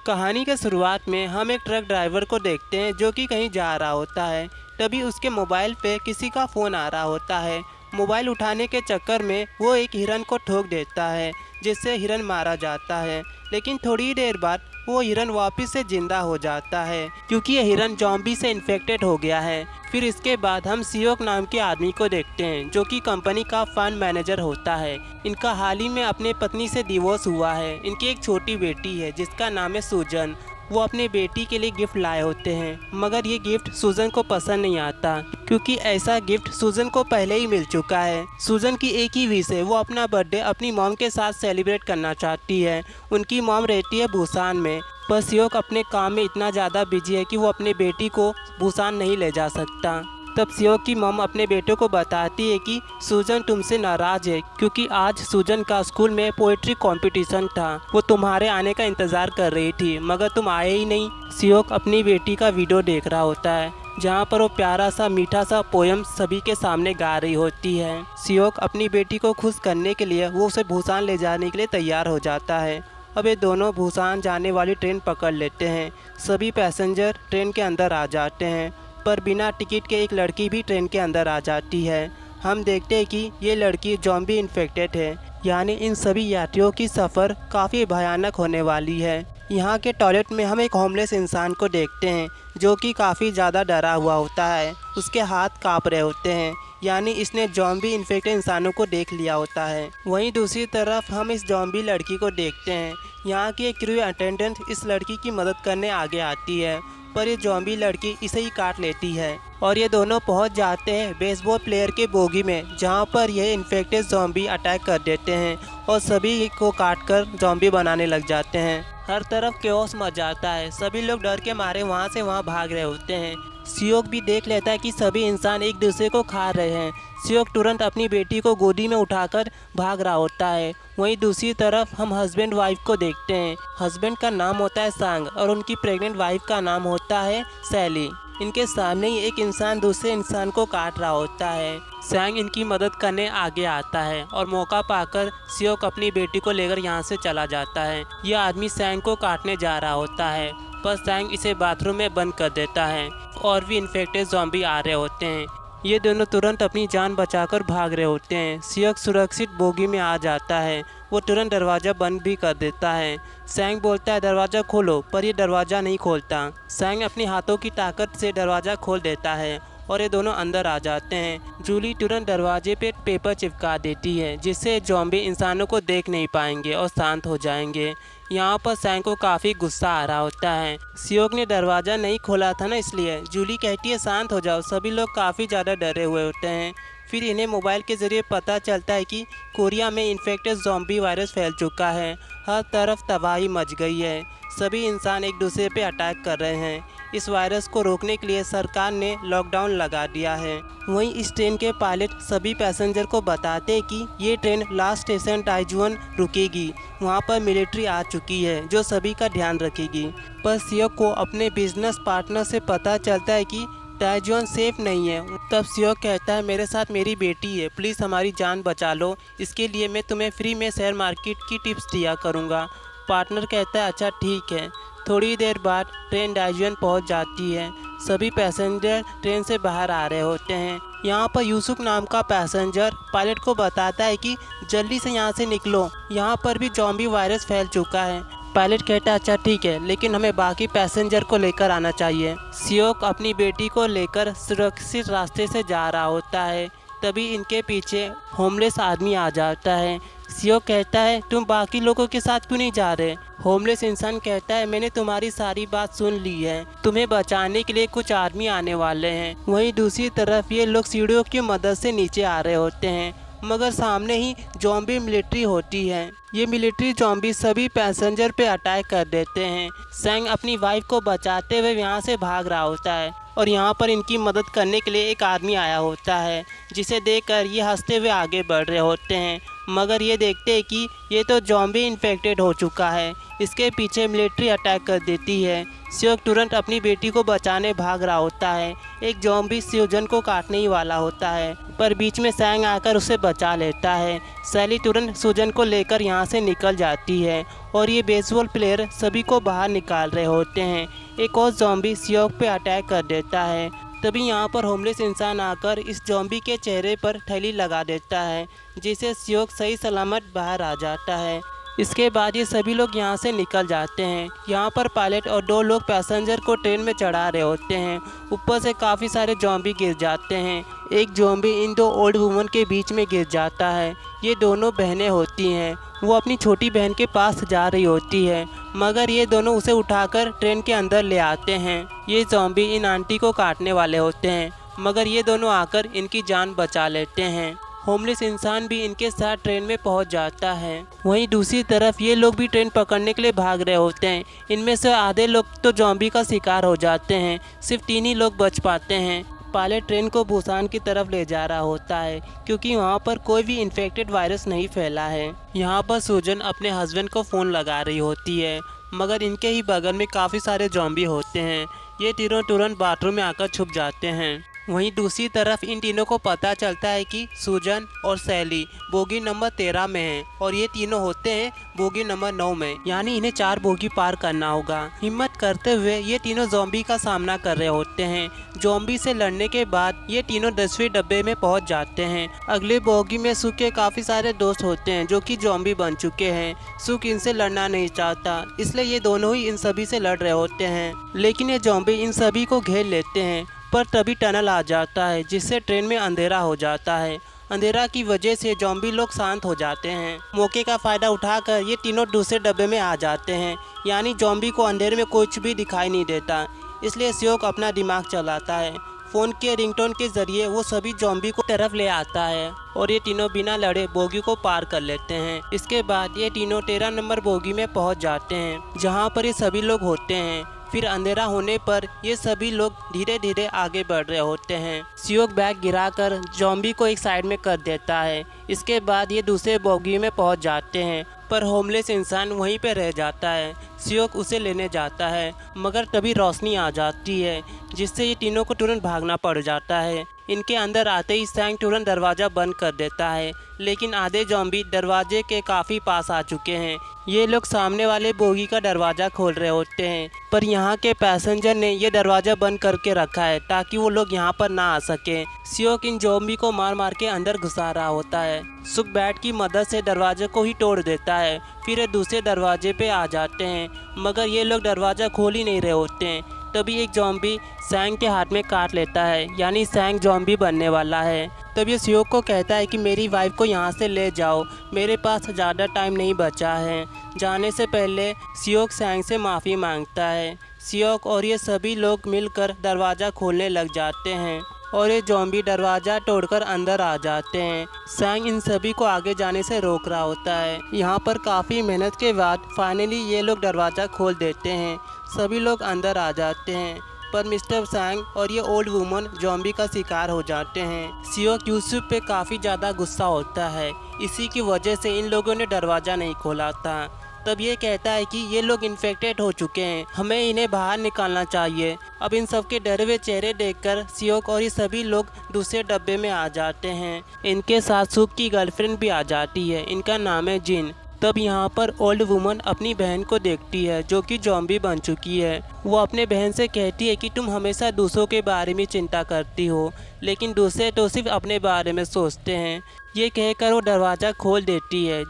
कहानी के शुरुआत में हम एक ट्रक ड्राइवर को देखते हैं जो कि कहीं जा रहा होता है। तभी उसके मोबाइल पे किसी का फ़ोन आ रहा होता है। मोबाइल उठाने के चक्कर में वो एक हिरन को ठोक देता है, जिससे हिरन मारा जाता है। लेकिन थोड़ी देर बाद वो हिरन वापस से जिंदा हो जाता है, क्योंकि ये हिरन जॉम्बी से इन्फेक्टेड हो गया है। फिर इसके बाद हम सियोक नाम के आदमी को देखते हैं, जो कि कंपनी का फंड मैनेजर होता है। इनका हाल ही में अपने पत्नी से डिवोर्स हुआ है। इनकी एक छोटी बेटी है जिसका नाम है सूजन। वो अपने बेटी के लिए गिफ्ट लाए होते हैं, मगर ये गिफ्ट सूजन को पसंद नहीं आता, क्योंकि ऐसा गिफ्ट सूजन को पहले ही मिल चुका है। सूजन की एक ही विश है, वो अपना बर्थडे अपनी मॉम के साथ सेलिब्रेट करना चाहती है। उनकी मॉम रहती है बुसान में, पर सियोक अपने काम में इतना ज़्यादा बिजी है कि वो अपने बेटी को बुसान नहीं ले जा सकता। तब सियोक की मॉम अपने बेटे को बताती है कि सूजन तुमसे नाराज़ है, क्योंकि आज सूजन का स्कूल में पोएट्री कंपटीशन था। वो तुम्हारे आने का इंतज़ार कर रही थी, मगर तुम आए ही नहीं। सियोक अपनी बेटी का वीडियो देख रहा होता है, जहाँ पर वो प्यारा सा मीठा सा पोयम सभी के सामने गा रही होती है। सियोक अपनी बेटी को खुश करने के लिए वो उसे बुसान ले जाने के लिए तैयार हो जाता है। अब ये दोनों बुसान जाने वाली ट्रेन पकड़ लेते हैं। सभी पैसेंजर ट्रेन के अंदर आ जाते हैं, पर बिना टिकट के एक लड़की भी ट्रेन के अंदर आ जाती है। हम देखते हैं कि ये लड़की जॉम्बी इन्फेक्टेड है, यानी इन सभी यात्रियों की सफ़र काफ़ी भयानक होने वाली है। यहाँ के टॉयलेट में हम एक होमलेस इंसान को देखते हैं, जो कि काफ़ी ज़्यादा डरा हुआ होता है। उसके हाथ काँप रहे होते हैं, यानी इसने जॉम्बी इन्फेक्टेड इंसानों को देख लिया होता है। वहीं दूसरी तरफ हम इस जॉम्बी लड़की को देखते हैं। यहाँ की एक क्रू अटेंडेंट इस लड़की की मदद करने आगे आती है, पर ये जॉम्बी लड़की इसे ही काट लेती है और ये दोनों पहुंच जाते हैं बेसबॉल प्लेयर के बोगी में, जहां पर ये इन्फेक्टेड जॉम्बी अटैक कर देते हैं और सभी को काटकर जॉम्बी बनाने लग जाते हैं। हर तरफ केओस मच जाता है। सभी लोग डर के मारे वहां से वहां भाग रहे होते हैं। सियोक भी देख लेता है कि सभी इंसान एक दूसरे को खा रहे हैं। सियोक तुरंत अपनी बेटी को गोदी में उठाकर भाग रहा होता है। वहीं दूसरी तरफ हम हस्बैंड वाइफ को देखते हैं। हस्बैंड का नाम होता है सांग और उनकी प्रेग्नेंट वाइफ का नाम होता है सैली। इनके सामने ही एक इंसान दूसरे इंसान को काट रहा होता है। सैंग इनकी मदद करने आगे आता है और मौका पाकर सियोक अपनी बेटी को लेकर यहाँ से चला जाता है। यह आदमी सैंग को काटने जा रहा होता है, पर सैंग इसे बाथरूम में बंद कर देता है और भी इन्फेक्टेड ज़ॉम्बी आ रहे होते हैं। ये दोनों तुरंत अपनी जान बचाकर भाग रहे होते हैं। सियोक सुरक्षित बोगी में आ जाता है। वो तुरंत दरवाज़ा बंद भी कर देता है। सैंग बोलता है दरवाज़ा खोलो, पर ये दरवाज़ा नहीं खोलता। सैंग अपने हाथों की ताकत से दरवाज़ा खोल देता है और ये दोनों अंदर आ जाते हैं। जूली तुरंत दरवाजे पे पेपर चिपका देती है, जिससे जॉम्बी इंसानों को देख नहीं पाएंगे और शांत हो जाएंगे। यहाँ पर सैंग को काफ़ी गुस्सा आ रहा होता है। सियोक ने दरवाज़ा नहीं खोला था ना, इसलिए। जूली कहती है शांत हो जाओ। सभी लोग काफ़ी ज़्यादा डरे हुए होते हैं। फिर इन्हें मोबाइल के ज़रिए पता चलता है कि कोरिया में इन्फेक्टेड ज़ॉम्बी वायरस फैल चुका है। हर तरफ तबाही मच गई है। सभी इंसान एक दूसरे पे अटैक कर रहे हैं। इस वायरस को रोकने के लिए सरकार ने लॉकडाउन लगा दिया है। वहीं इस ट्रेन के पायलट सभी पैसेंजर को बताते हैं कि ये ट्रेन लास्ट स्टेशन ताइजुआन रुकेगी। वहाँ पर मिलिट्री आ चुकी है, जो सभी का ध्यान रखेगी। पर सियोक को अपने बिजनेस पार्टनर से पता चलता है कि ताइजुआन सेफ नहीं है। तब सियोक कहता है मेरे साथ मेरी बेटी है, प्लीज़ हमारी जान बचा लो। इसके लिए मैं तुम्हें फ्री में शेयर मार्केट की टिप्स दिया करूँगा। पार्टनर कहता है अच्छा ठीक है। थोड़ी देर बाद ट्रेन ताइजुआन पहुंच जाती है। सभी पैसेंजर ट्रेन से बाहर आ रहे होते हैं। यहाँ पर यूसुफ नाम का पैसेंजर पायलट को बताता है कि जल्दी से यहाँ से निकलो, यहाँ पर भी जॉम्बी वायरस फैल चुका है। पायलट कहता है अच्छा ठीक है, लेकिन हमें बाकी पैसेंजर को लेकर आना चाहिए। सियोक अपनी बेटी को लेकर सुरक्षित रास्ते से जा रहा होता है। तभी इनके पीछे होमलेस आदमी आ जाता है। सियोक कहता है तुम बाकी लोगों के साथ क्यों नहीं जा रहे? होमलेस इंसान कहता है मैंने तुम्हारी सारी बात सुन ली है, तुम्हें बचाने के लिए कुछ आदमी आने वाले हैं। वहीं दूसरी तरफ ये लोग सीढ़ियों की मदद से नीचे आ रहे होते हैं, मगर सामने ही जॉम्बी मिलिट्री होती है। ये मिलिट्री जॉम्बी सभी पैसेंजर पे अटैक कर देते हैं। सैंग अपनी वाइफ को बचाते हुए यहाँ से भाग रहा होता है और यहाँ पर इनकी मदद करने के लिए एक आदमी आया होता है, जिसे देखकर ये हंसते हुए आगे बढ़ रहे होते हैं। मगर ये देखते हैं कि ये तो ज़ॉम्बी इन्फेक्टेड हो चुका है। इसके पीछे मिलिट्री अटैक कर देती है। सियोक तुरंत अपनी बेटी को बचाने भाग रहा होता है। एक ज़ॉम्बी स्यूजन को काटने ही वाला होता है, पर बीच में सैंग आकर उसे बचा लेता है। सैली तुरंत सूजन को लेकर यहाँ से निकल जाती है और ये बेसबॉल प्लेयर सभी को बाहर निकाल रहे होते हैं। एक और ज़ॉम्बी सियोक पे अटैक कर देता है। तभी यहाँ पर होमलेस इंसान आकर इस ज़ॉम्बी के चेहरे पर थैली लगा देता है, जिससे सियोक सही सलामत बाहर आ जाता है। इसके बाद ये सभी लोग यहाँ से निकल जाते हैं। यहाँ पर पायलट और 2 लोग पैसेंजर को ट्रेन में चढ़ा रहे होते हैं। ऊपर से काफ़ी सारे ज़ॉम्बी गिर जाते हैं। एक ज़ॉम्बी इन 2 ओल्ड वुमन के बीच में गिर जाता है। ये दोनों बहनें होती हैं। वो अपनी छोटी बहन के पास जा रही होती है, मगर ये दोनों उसे उठाकर ट्रेन के अंदर ले आते हैं। ये ज़ॉम्बी इन आंटी को काटने वाले होते हैं, मगर ये दोनों आकर इनकी जान बचा लेते हैं। होमलेस इंसान भी इनके साथ ट्रेन में पहुंच जाता है। वहीं दूसरी तरफ ये लोग भी ट्रेन पकड़ने के लिए भाग रहे होते हैं। इनमें से आधे लोग तो ज़ॉम्बी का शिकार हो जाते हैं, सिर्फ 3 ही लोग बच पाते हैं। पायलट ट्रेन को बुसान की तरफ ले जा रहा होता है, क्योंकि वहाँ पर कोई भी इन्फेक्टेड वायरस नहीं फैला है। यहाँ पर सूजन अपने हस्बैंड को फ़ोन लगा रही होती है, मगर इनके ही बगल में काफ़ी सारे ज़ॉम्बी होते हैं। ये तीनों तुरंत बाथरूम में आकर छुप जाते हैं। वहीं दूसरी तरफ इन तीनों को पता चलता है कि सूजन और सैली बोगी नंबर 13 में हैं और ये तीनों होते हैं बोगी नंबर 9 में, यानी इन्हें 4 बोगी पार करना होगा। हिम्मत करते हुए ये तीनों ज़ॉम्बी का सामना कर रहे होते हैं। ज़ॉम्बी से लड़ने के बाद ये तीनों 10वें डब्बे में पहुंच जाते हैं। अगले बोगी में सुख के काफ़ी सारे दोस्त होते हैं जो कि ज़ॉम्बी बन चुके हैं। सुख इनसे लड़ना नहीं चाहता, इसलिए ये दोनों ही इन सभी से लड़ रहे होते हैं, लेकिन ये ज़ॉम्बी इन सभी को घेर लेते हैं। पर तभी टनल आ जाता है, जिससे ट्रेन में अंधेरा हो जाता है। अंधेरा की वजह से ज़ॉम्बी लोग शांत हो जाते हैं। मौके का फ़ायदा उठाकर ये तीनों दूसरे डब्बे में आ जाते हैं, यानी ज़ॉम्बी को अंधेरे में कुछ भी दिखाई नहीं देता। इसलिए सियोक अपना दिमाग चलाता है। फ़ोन के रिंगटोन के ज़रिए वो सभी ज़ॉम्बी को तरफ ले आता है और ये तीनों बिना लड़े बोगी को पार कर लेते हैं। इसके बाद ये तीनों 13 नंबर बोगी में पहुंच जाते हैं, जहां पर ये सभी लोग होते हैं। फिर अंधेरा होने पर ये सभी लोग धीरे धीरे आगे बढ़ रहे होते हैं। सियोक बैग गिराकर ज़ॉम्बी को एक साइड में कर देता है। इसके बाद ये दूसरे बोगी में पहुंच जाते हैं, पर होमलेस इंसान वहीं पे रह जाता है। सियोक उसे लेने जाता है, मगर तभी रोशनी आ जाती है, जिससे ये तीनों को तुरंत भागना पड़ जाता है। इनके अंदर आते ही सैंग तुरंत दरवाज़ा बंद कर देता है, लेकिन आधे ज़ॉम्बी दरवाजे के काफ़ी पास आ चुके हैं। ये लोग सामने वाले बोगी का दरवाज़ा खोल रहे होते हैं, पर यहाँ के पैसेंजर ने ये दरवाज़ा बंद करके रखा है ताकि वो लोग यहाँ पर ना आ सके। सियोक इन ज़ॉम्बी को मार मार के अंदर घुसा रहा होता है। सुख बैट की मदद से दरवाजे को ही तोड़ देता है। फिर ये दूसरे दरवाजे पे आ जाते हैं, मगर ये लोग दरवाज़ा खोल ही नहीं रहे होते हैं। तभी एक ज़ॉम्बी सैंग के हाथ में काट लेता है, यानी सैंग ज़ॉम्बी बनने वाला है। तब ये सियोक को कहता है कि मेरी वाइफ को यहाँ से ले जाओ, मेरे पास ज़्यादा टाइम नहीं बचा है। जाने से पहले सियोक सैंग से माफ़ी मांगता है। सियोक और ये सभी लोग मिलकर दरवाज़ा खोलने लग जाते हैं और ये ज़ॉम्बी दरवाज़ा तोड़कर अंदर आ जाते हैं। सैंग इन सभी को आगे जाने से रोक रहा होता है। यहाँ पर काफ़ी मेहनत के बाद फाइनली ये लोग दरवाज़ा खोल देते हैं। सभी लोग अंदर आ जाते हैं, पर मिस्टर सैंग और ये ओल्ड वुमन ज़ॉम्बी का शिकार हो जाते हैं। सियोक यूसुफ पे काफ़ी ज़्यादा गुस्सा होता है, इसी की वजह से इन लोगों ने दरवाज़ा नहीं खोला था। तब ये कहता है कि ये लोग इन्फेक्टेड हो चुके हैं, हमें इन्हें बाहर निकालना चाहिए। अब इन सब के डरे हुए चेहरे देखकर सियोक और ये सभी लोग दूसरे डब्बे में आ जाते हैं। इनके साथ सुख की गर्लफ्रेंड भी आ जाती है, इनका नाम है जिन। तब यहाँ पर ओल्ड वुमन अपनी बहन को देखती है जो कि ज़ॉम्बी बन चुकी है। वो अपने बहन से कहती है कि तुम हमेशा दूसरों के बारे में चिंता करती हो, लेकिन दूसरे तो सिर्फ अपने बारे में सोचते हैं। ये कहकर वो दरवाज़ा खोल देती है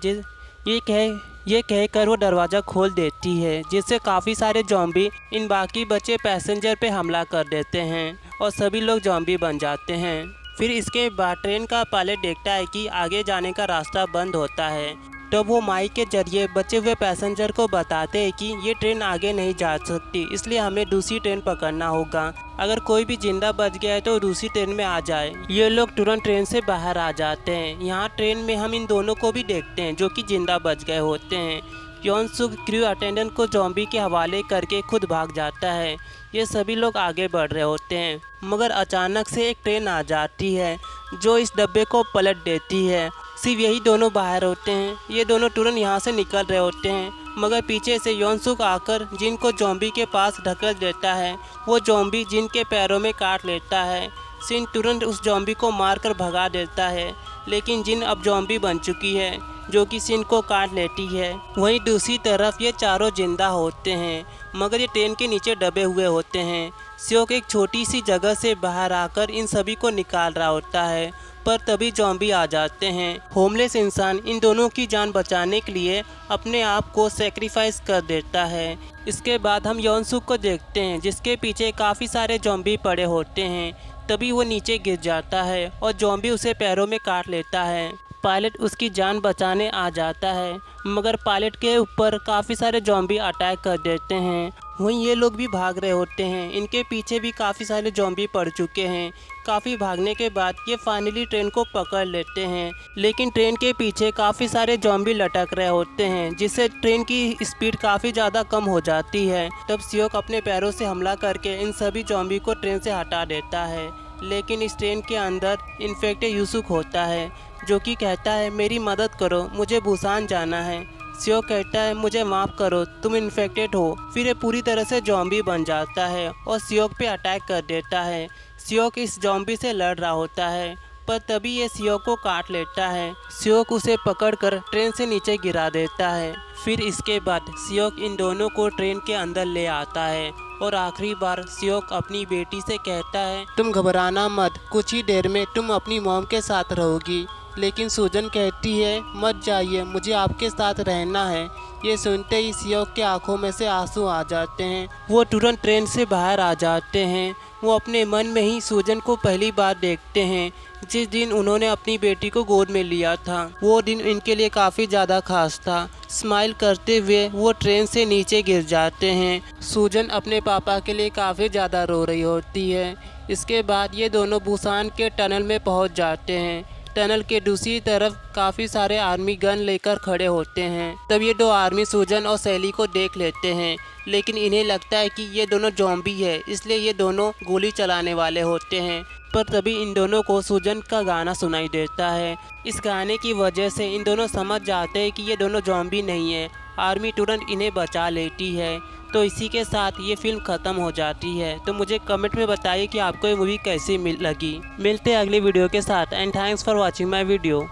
ये कहकर वो दरवाज़ा खोल देती है, जिससे काफ़ी सारे ज़ॉम्बी इन बाकी बचे पैसेंजर पे हमला कर देते हैं और सभी लोग ज़ॉम्बी बन जाते हैं। फिर इसके बाद ट्रेन का पायलट देखता है कि आगे जाने का रास्ता बंद होता है। तब वो माइक के जरिए बचे हुए पैसेंजर को बताते हैं कि ये ट्रेन आगे नहीं जा सकती, इसलिए हमें दूसरी ट्रेन पकड़ना होगा। अगर कोई भी जिंदा बच गया है तो दूसरी ट्रेन में आ जाए। ये लोग तुरंत ट्रेन से बाहर आ जाते हैं। यहाँ ट्रेन में हम इन दोनों को भी देखते हैं जो कि जिंदा बच गए होते हैं। योन सुख क्रू अटेंडेंट को ज़ॉम्बी के हवाले करके खुद भाग जाता है। ये सभी लोग आगे बढ़ रहे होते हैं, मगर अचानक से एक ट्रेन आ जाती है जो इस डब्बे को पलट देती है सिर्फ यही दोनों बाहर होते हैं। ये दोनों तुरंत यहाँ से निकल रहे होते हैं, मगर पीछे से योनसुक आकर जिन को जॉम्बी के पास ढकेल देता है। वो जॉम्बी जिन के पैरों में काट लेता है। सिन तुरंत उस जॉम्बी को मारकर भगा देता है, लेकिन जिन अब जॉम्बी बन चुकी है जो कि सिन को काट लेती है। वहीं दूसरी तरफ ये चारों जिंदा होते हैं, मगर ये ट्रेन के नीचे दबे हुए होते हैं। सियोक एक छोटी सी जगह से बाहर आकर इन सभी को निकाल रहा होता है, पर तभी जॉम्बी आ जाते हैं। होमलेस इंसान इन दोनों की जान बचाने के लिए अपने आप को सेक्रीफाइस कर देता है। इसके बाद हम योनसुक को देखते हैं, जिसके पीछे काफ़ी सारे जॉम्बी पड़े होते हैं। तभी वो नीचे गिर जाता है और जॉम्बी उसे पैरों में काट लेता है। पायलट उसकी जान बचाने आ जाता है, मगर पायलट के ऊपर काफ़ी सारे जॉम्बी अटैक कर देते हैं। वहीं ये लोग भी भाग रहे होते हैं। इनके पीछे भी काफ़ी सारे जॉम्बी पड़ चुके हैं। काफ़ी भागने के बाद ये फाइनली ट्रेन को पकड़ लेते हैं, लेकिन ट्रेन के पीछे काफ़ी सारे जॉम्बी लटक रहे होते हैं, जिससे ट्रेन की स्पीड काफ़ी ज़्यादा कम हो जाती है। तब सियोक अपने पैरों से हमला करके इन सभी जॉम्बी को ट्रेन से हटा देता है, लेकिन इस ट्रेन के अंदर इन्फेक्टेड यूसुक होता है, जो कि कहता है मेरी मदद करो, मुझे बुसान जाना है। सियोक कहता है मुझे माफ़ करो, तुम इन्फेक्टेड हो। फिर ये पूरी तरह से जॉम्बी बन जाता है और सियोक पे अटैक कर देता है। सियोक इस जॉम्बी से लड़ रहा होता है, पर तभी ये सियोक को काट लेता है। सियोक उसे पकड़कर ट्रेन से नीचे गिरा देता है। फिर इसके बाद सियोक इन दोनों को ट्रेन के अंदर ले आता है और आखिरी बार सियोक अपनी बेटी से कहता है तुम घबराना मत, कुछ ही देर में तुम अपनी मॉम के साथ रहोगी। लेकिन सूजन कहती है मत जाइए, मुझे आपके साथ रहना है। ये सुनते ही सियोक के आंखों में से आंसू आ जाते हैं। वो तुरंत ट्रेन से बाहर आ जाते हैं। वो अपने मन में ही सूजन को पहली बार देखते हैं, जिस दिन उन्होंने अपनी बेटी को गोद में लिया था। वो दिन इनके लिए काफ़ी ज़्यादा खास था। स्माइल करते हुए वो ट्रेन से नीचे गिर जाते हैं। सूजन अपने पापा के लिए काफ़ी ज़्यादा रो रही होती है। इसके बाद ये दोनों बुसान के टनल में पहुंच जाते हैं। टनल के दूसरी तरफ काफ़ी सारे आर्मी गन लेकर खड़े होते हैं। तब ये दो आर्मी सूजन और सैली को देख लेते हैं, लेकिन इन्हें लगता है कि ये दोनों जॉम्बी है, इसलिए ये दोनों गोली चलाने वाले होते हैं। पर तभी इन दोनों को सूजन का गाना सुनाई देता है। इस गाने की वजह से इन दोनों समझ जाते हैं कि ये दोनों जॉम्बी नहीं है। आर्मी तुरंत इन्हें बचा लेती है। तो इसी के साथ ये फिल्म ख़त्म हो जाती है। तो मुझे कमेंट में बताइए कि आपको ये मूवी कैसी लगी। मिलते हैं अगली वीडियो के साथ and thanks for watching my video.